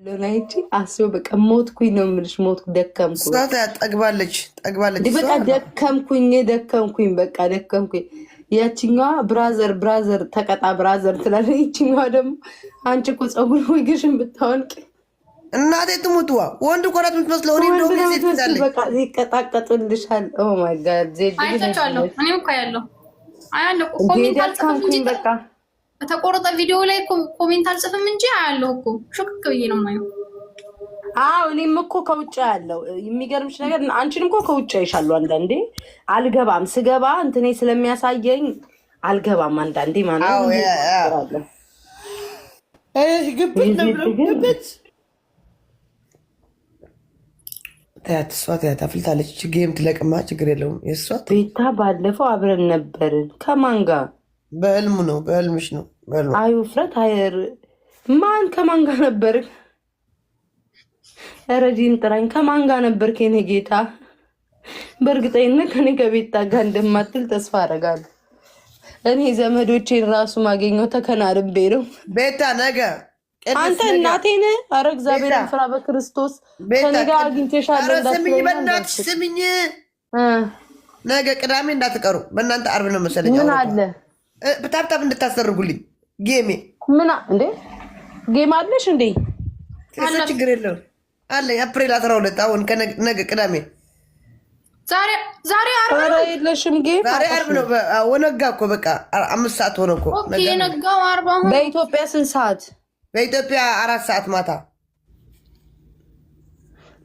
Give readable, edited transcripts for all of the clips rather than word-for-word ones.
ሎናይቺ አስዮ በቃ ሞትኩኝ ነው የምልሽ። ሞትኩ ደከምኩ። ሳታ ጠግባለች በቃ ደከምኩኝ በቃ ደከምኩኝ። ያቺኛዋ ብራዘር ተቀጣ ብራዘር ትላለች። ይቺኛዋ ደግሞ አንቺ እኮ ፀጉር ወይግሽን ብታወልቂ እናቴ ትሙትዋ ወንድ እኮ ናት የምትመስለው። እኔ እንደው ጊዜ ትላለች በቃ ይቀጣቀጡልሻል። ኦ ማይ ጋድ ዜድ አይቻለሁ። እኔም እኮ ያለው አያለሁ ኮሜንት አልጽፍም እንጂ በቃ ተቆረጠ ቪዲዮ ላይ ኮሜንት አልጽፍም እንጂ አያለሁ እኮ ሹክክ ብዬ ነው የማየው። አዎ እኔም እኮ ከውጭ ያለው የሚገርምሽ ነገር አንቺንም እኮ ከውጭ አይሻለሁ። አንዳንዴ አልገባም ስገባ እንትኔ ስለሚያሳየኝ አልገባም አንዳንዴ ማለት ነው። ግብት ተያት አፍልታለች። ጌም ትለቅማ ችግር የለውም። የእሷ ቤታ ባለፈው አብረን ነበርን። ከማን ጋር? በህልሙ ነው በህልምሽ ነው። አይ ውፍረት አይር ማን ከማን ጋር ነበር? ረጂን ጥራኝ። ከማን ጋር ነበር? ከኔ ጌታ በእርግጠኝነት ከኔ ከቤታ ጋር እንደማትል ተስፋ አደርጋለሁ። እኔ ዘመዶቼን ራሱ ማገኘው ተከናርቤ ነው። ቤታ ነገ አንተ እናቴን አረ እግዚአብሔርን ፍራ በክርስቶስ ከኔ ጋር አግኝቼሻለሁ። ስምኝ በእናትሽ ስምኝ። ነገ ቅዳሜ እንዳትቀሩ። በእናንተ አርብ ነው መሰለኝ። ምን አለ በታብታብ እንድታሰርጉልኝ ጌሜ ምን እንዴ ጌም አለሽ እንዴ? ችግር የለውም አለ አፕሪል 12 አሁን ነገ ቅዳሜ ዛሬ አርብ ነው የለሽም ጌም? ዛሬ አርብ ነው። ወነጋ እኮ በቃ 5 ሰዓት ሆነ እኮ። ኦኬ የነጋው 40 በኢትዮጵያ ስንት ሰዓት? በኢትዮጵያ 4 ሰዓት ማታ።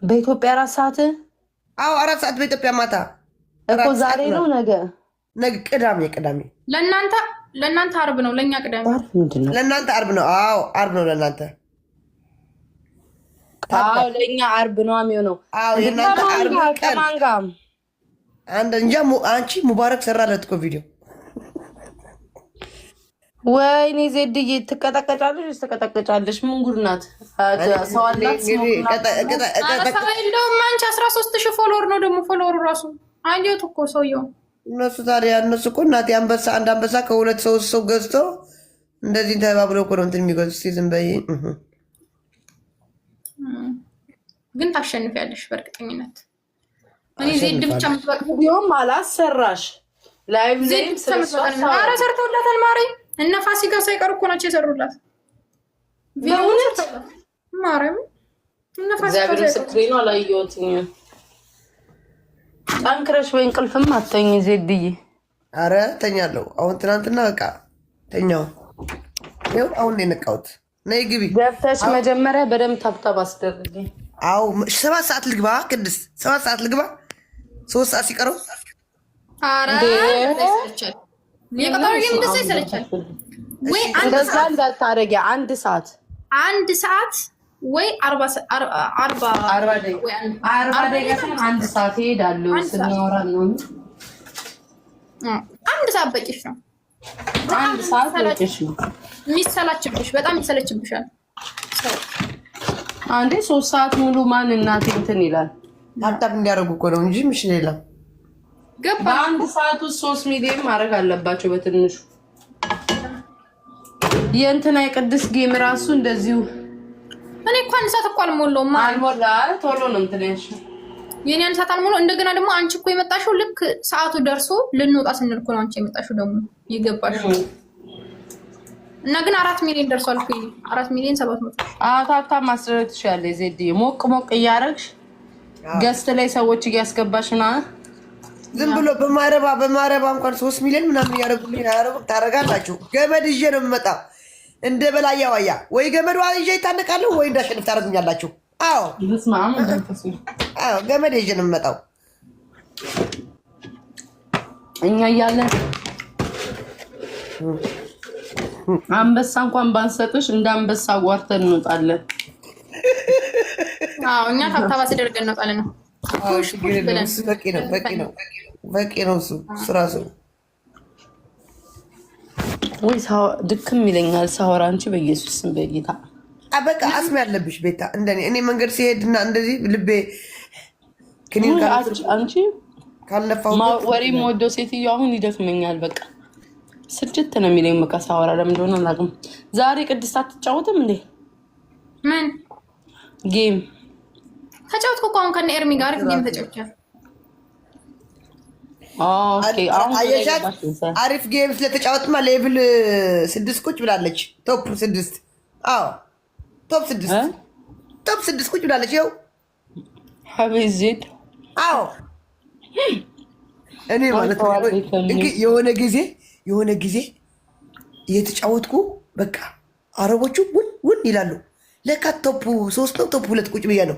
በኢትዮጵያ 4 ሰዓት? አዎ 4 ሰዓት በኢትዮጵያ ማታ እኮ ዛሬ ነው ነገ ቅዳሜ ለእናንተ አርብ ነው፣ ለእኛ ቅዳሜ። ለእናንተ አርብ ነው። አዎ አርብ ነው ለእናንተ። አዎ ለእኛ አርብ ነው የሚሆነው። አዎ የእናንተ አርብ ቀን ከማን ጋር? እንጃ አንቺ ሙባረክ ሰራለት እኮ ቪዲዮ። ወይኔ ዜድዬ ትቀጠቀጫለሽ ትቀጠቀጫለሽ። ምን ጉድ ናት? ሰው አላት እንደውም አንቺ 13,000 ፎሎወር ነው ደግሞ ፎሎወሩ ራሱ አየሁት እኮ ሰውየው። እነሱ ታዲያ እነሱ እኮ እናቴ አንድ አንበሳ ከሁለት ሰው ገዝቶ እንደዚህ ተባብለው እኮ ነው እንትን የሚገዙ። እስኪ ዝም በይ ግን ታሸንፊያለሽ በእርግጠኝነት። እኔ ዜድ ብቻ ቢሆን አላሰራሽ ላይቭ ዜድ ኧረ ሰርተውላታል። ማሪ እነ ፋሲካ ሳይቀር እኮ ናቸው የሰሩላት። በእውነት ማርያም እነ ፋሲካ ስክሪኑ አላየሁትም። ጠንክረሽ ወይ እንቅልፍም አተኝ ዜድዬ። አረ ተኛለሁ። አሁን ትናንትና በቃ ተኛው። ይኸው አሁን ነው የነቃሁት። ነይ ግቢ ገብተሽ መጀመሪያ በደምብ ታብታብ አስደርግኝ። አዎ 7 ሰዓት ልግባ። ቅድስት 7 ሰዓት ልግባ። 3 ሰዓት ሲቀረው አረ ይሰለቻል። የቀጠሮ ጌም እንደዛ ይሰለቻል ወይ? እንደዛ እንዳታረጊ። 1 ሰዓት ወይ 40 ደቂቃ 1 ሰዓት ይሄዳሉ። ስናወራ ነው 1 ሰዓት በቂሽ ነው። 1 ሰዓት በቂሽ ነው። የሚሰላችብሽ በጣም ይሰለችብሻል። አንዴ 3 ሰዓት ሙሉ ማን እናቴ እንትን ይላል። ታብታብ እንዲያደርጉ እኮ ነው እንጂ ምሽ ሌላ ገባ። በ1 ሰዓት ውስጥ 3 ሚሊዮን ማድረግ አለባቸው በትንሹ። የእንትና የቅድስት ጌም ራሱ እንደዚሁ እኔ እኮ 1 ሰዓት እኮ አልሞላውም። አልሞላ ቶሎ ነው እንትን ያልሽው። የኔ 1 ሰዓት አልሞላው። እንደገና ደግሞ አንቺ እኮ የመጣሽው ልክ ሰዓቱ ደርሶ ልንወጣ ስንል እኮ ነው አንቺ የመጣሽው ደግሞ የገባሽው። እና ግን 4 ሚሊዮን ደርሷል እኮ 4 ሚሊዮን 700 ታታ ማስደረግ ትችያለሽ። ዜድዬ ሞቅ እያደረግሽ ገስት ላይ ሰዎች እያስገባሽ ና ዝም ብሎ በማረባ እንኳን 3 ሚሊዮን ምናምን እያደረጉልኝ ታደርጋላችሁ። ገመድ ይዤ ነው የምመጣው እንደ በላያ ዋያ። ወይ ገመድ ይዤ ይታነቃለሁ ወይ እንዳሸንፍ ታደርጉኛላችሁ። አዎ ገመድ ይዤ ነው የምመጣው። እኛ እያለን አንበሳ እንኳን ባንሰጥሽ እንደ አንበሳ ዋርተን እንወጣለን። አዎ እኛ ታብታባ ሲደርገን እንወጣለን ነው። በቂ ነው እሱ ስራ ሰው ወይ ድክም ይለኛል ሳወራ። አንቺ በኢየሱስ ስም በጌታ በቃ አስም ያለብሽ ቤታ እንደኔ እኔ መንገድ ሲሄድና እንደዚህ ልቤ ክኒን አንቺ ካልነፋው ወሬ የምወደው ሴትዮ አሁን ይደክመኛል። በቃ ስልችት ነው የሚለኝ። በቃ ሳወራ ለምን እንደሆነ አላውቅም። ዛሬ ቅድስት አትጫወትም እንዴ? ምን ጌም ተጫወትኩ እኮ አሁን ከነ ኤርሚ ጋር ጌም ተጫውቻለሁ። ኦኬ አሁን አሪፍ ጌም ስለተጫወትማ ሌቭል 6 ቁጭ ብላለች። ቶፕ 6 አዎ ቶፕ 6 ቁጭ ብላለች። ይኸው ሀቢዜድ አዎ እኔ ማለት ነው የሆነ ጊዜ እየተጫወትኩ በቃ አረቦቹ ውን ይላሉ። ለካ ቶፕ 3 ነው ቶፕ 2 ቁጭ ብዬ ነው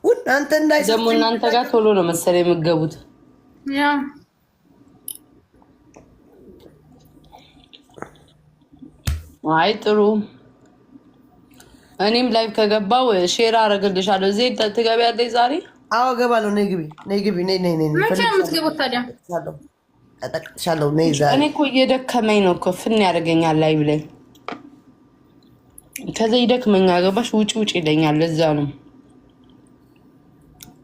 ውን አንተ እንዳይ ደግሞ እናንተ ጋር ቶሎ ነው መሰለኝ የምትገቡት። ያ አይ ጥሩ። እኔም ላይቭ ከገባው ሼር አደርግልሻለሁ። እዚህ ትገቢያለሽ ዛሬ? አዎ እገባለሁ። ነይ ግቢ ነይ መቼ ነው የምትገቡት ታዲያ? እጠቅጥሻለሁ። ነይ ዛሬ እኔ እኮ እየደከመኝ ነው እኮ ፍን ያደርገኛል ላይቭ ላይ ከዛ ይደክመኛል። ገባሽ? ውጭ ይለኛል። ለዛ ነው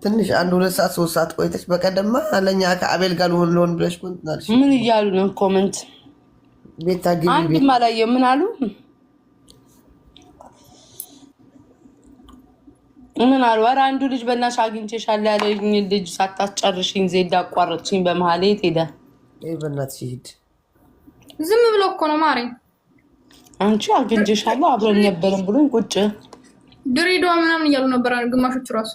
ትንሽ 1-2 ሰዓት 3 ሰዓት ቆይተሽ በቀደማ አለኛ ከአቤል ጋር ልሆን ብለሽ ቆንጥናልሽ። ምን እያሉ ነው? ኮሜንት ቤታ ግቢ አንድ ማላየው ምን አሉ? ምን አሉ? ኧረ አንዱ ልጅ በእናትሽ አግኝቼሻለሁ ያለኝ ልጅ ሳታስጨርሽኝ ዜድ አቋረጥሽኝ በመሀል የት ሄደ? በእናትሽ ሂድ። ዝም ብሎ እኮ ነው ማሬ። አንቺ አግኝቼሻለሁ አብረን ነበርን ብሎኝ ቁጭ ድሬዳዋ ምናምን እያሉ ነበር ግማሾቹ ራሱ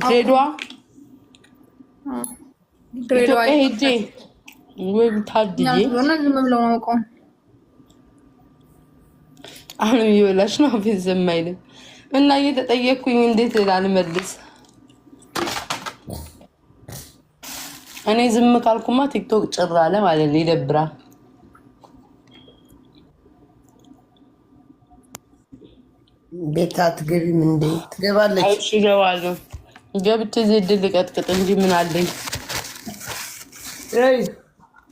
ድሬዳዋ ሄጄ ወይ ታድዬ ዝም ብለው ነው እኮ አሁን ይኸውልሽ ነው ፊት ዝም አይልም እና እየተጠየቅኩኝ እንዴት ላልመልስ? እኔ ዝም ካልኩማ ቲክቶክ ጭር አለ ማለት ነው። ይደብራል። ቤታ አትገቢም እንዴ? ትገባለች። እሺ እገባለሁ። ገብቼ ዜድ ልቀጥቅጥ እንጂ ምን አለኝ?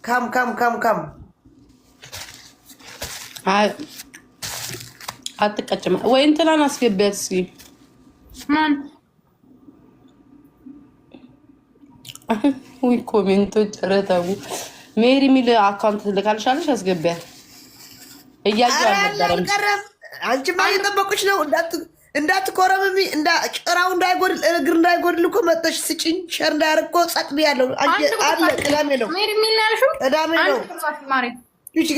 ካም አትቀጭም ወይ? እንትናን አስገቢያት እስኪ። ማን? ወይ ኮሜንቶች ረተቡ ሜሪ ሚል አካውንት ትልካልሻለሽ። አስገቢያት። እያየሁ አልነበረም። አንቺማ እየጠበቁሽ ነው። እንዳትኮረምሚ ጭራው እንዳይጎድል እግር እንዳይጎድል እኮ መጥተሽ ስጭኝ። ሸር እንዳያደርግ እኮ ጸጥ ብያለሁ። አለ ቅዳሜ ነው ቅዳሜ ነው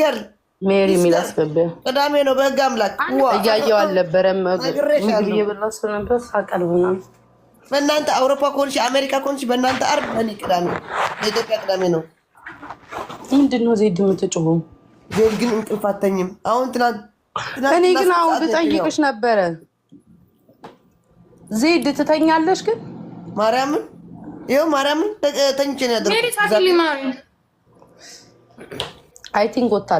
ጋር ሜሪ ሚል አስገቢያ። ቅዳሜ ነው በህግ አምላክ። እያየሁ አልነበረም። ምግብ እየበላሁ ስለነበር ሳቀርብና በእናንተ አውሮፓ ከሆንሽ አሜሪካ ከሆንሽ በእናንተ ዓርብ እኔ ቅዳሜ በኢትዮጵያ ቅዳሜ ነው። ምንድን ነው ዜድ የምትጮኸው? ዜድ ግን እንቅልፍ አተኝም። አሁን ትናንት እኔ ግን አሁን ልጠይቅሽ ነበረ። ዜድ ትተኛለሽ ግን? ማርያምን ይኸው ማርያምን ተኝቼ ነው ያደረኩት። አይ ቲንክ ወጣ